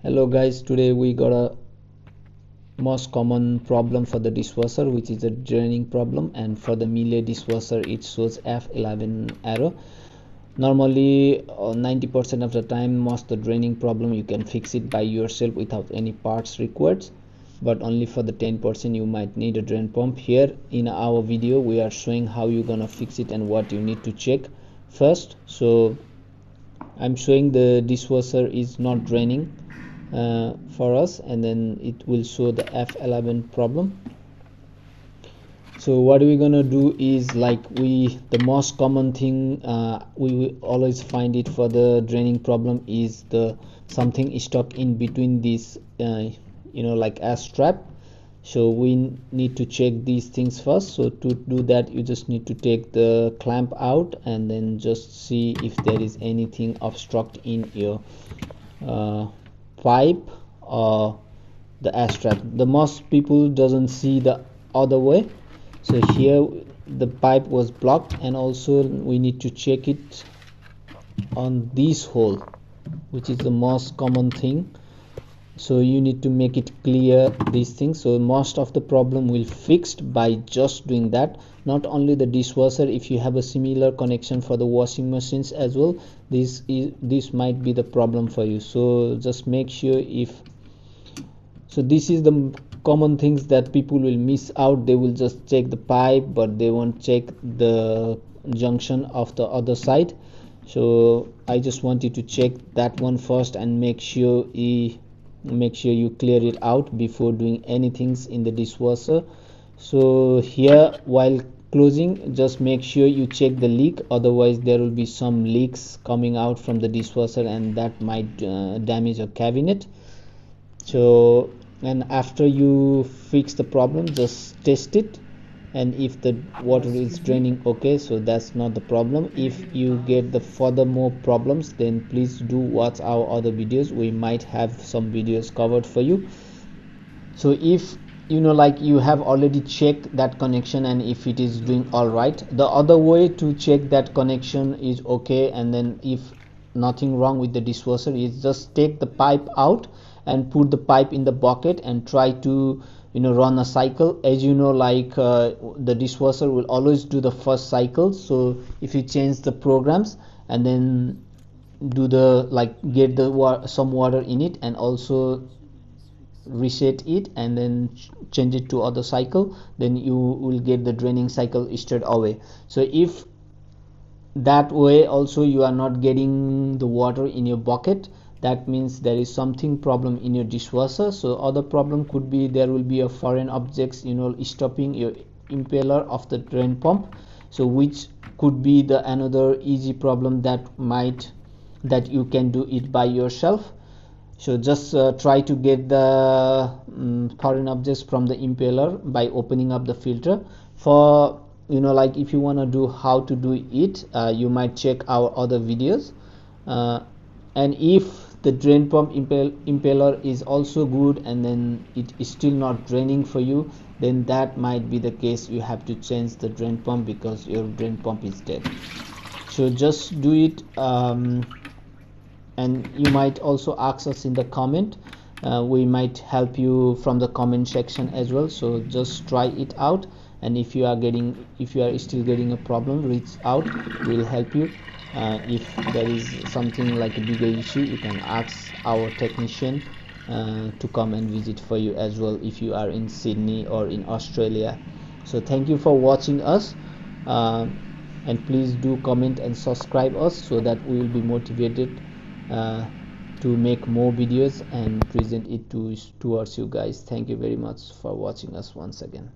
Hello guys, today we got a most common problem for the dishwasher, which is a draining problem, and for the Miele dishwasher it shows F11 error. Normally 90% of the time, most the draining problem you can fix it by yourself without any parts required, but only for the 10% you might need a drain pump. Here in our video we are showing how you're gonna fix it and what you need to check first. So I'm showing the dishwasher is not draining for us, and then it will show the F11 problem. So what we're gonna do is, like, the most common thing we will always find it for the draining problem is the something stuck in between this like a strap. So we need to check these things first. So to do that, you just need to take the clamp out and then just see if there is anything obstruct in your pipe or the air strap. The most people doesn't see the other way. So here the pipe was blocked, and also we need to check it on this hole, which is the most common thing. So you need to make it clear these things. So most of the problem will fixed by just doing that. Not only the dishwasher, if you have a similar connection for the washing machines as well, this might be the problem for you. So just make sure this is the common things that people will miss out. They will just check the pipe, but they won't check the junction of the other side. So I just want you to check that one first and make sure you clear it out before doing anything in the dishwasher. So here, while closing, just make sure you check the leak, otherwise there will be some leaks coming out from the dishwasher, and that might damage a cabinet. So, and after you fix the problem, just test it, and if the water is draining okay, so that's not the problem. If you get the furthermore problems, then please do watch our other videos. We might have some videos covered for you. So if you have already checked that connection, and if it is doing all right, the other way to check that connection is okay, and then if nothing wrong with the dishwasher, is just take the pipe out and put the pipe in the bucket and try to run a cycle. As the dishwasher will always do the first cycle. So if you change the programs and then do get some water in it, and also reset it and then change it to other cycle, then you will get the draining cycle straight away. So if that way also you are not getting the water in your bucket, that means there is something problem in your dishwasher. So other problem could be there will be a foreign objects stopping your impeller of the drain pump, so which could be the another easy problem that you can do it by yourself. So just try to get the foreign objects from the impeller by opening up the filter. For if you want to do how to do it, you might check our other videos. And if the drain pump impeller is also good and then it is still not draining for you, then that might be the case. You have to change the drain pump because your drain pump is dead. So just do it, and you might also ask us in the comment. We might help you from the comment section as well. So just try it out, and if you are still getting a problem, reach out, we'll help you. If there is something like a bigger issue, you can ask our technician to come and visit for you as well, if you are in Sydney or in Australia. So thank you for watching us, and please do comment and subscribe us, so that we will be motivated to make more videos and present it towards you guys. Thank you very much for watching us once again.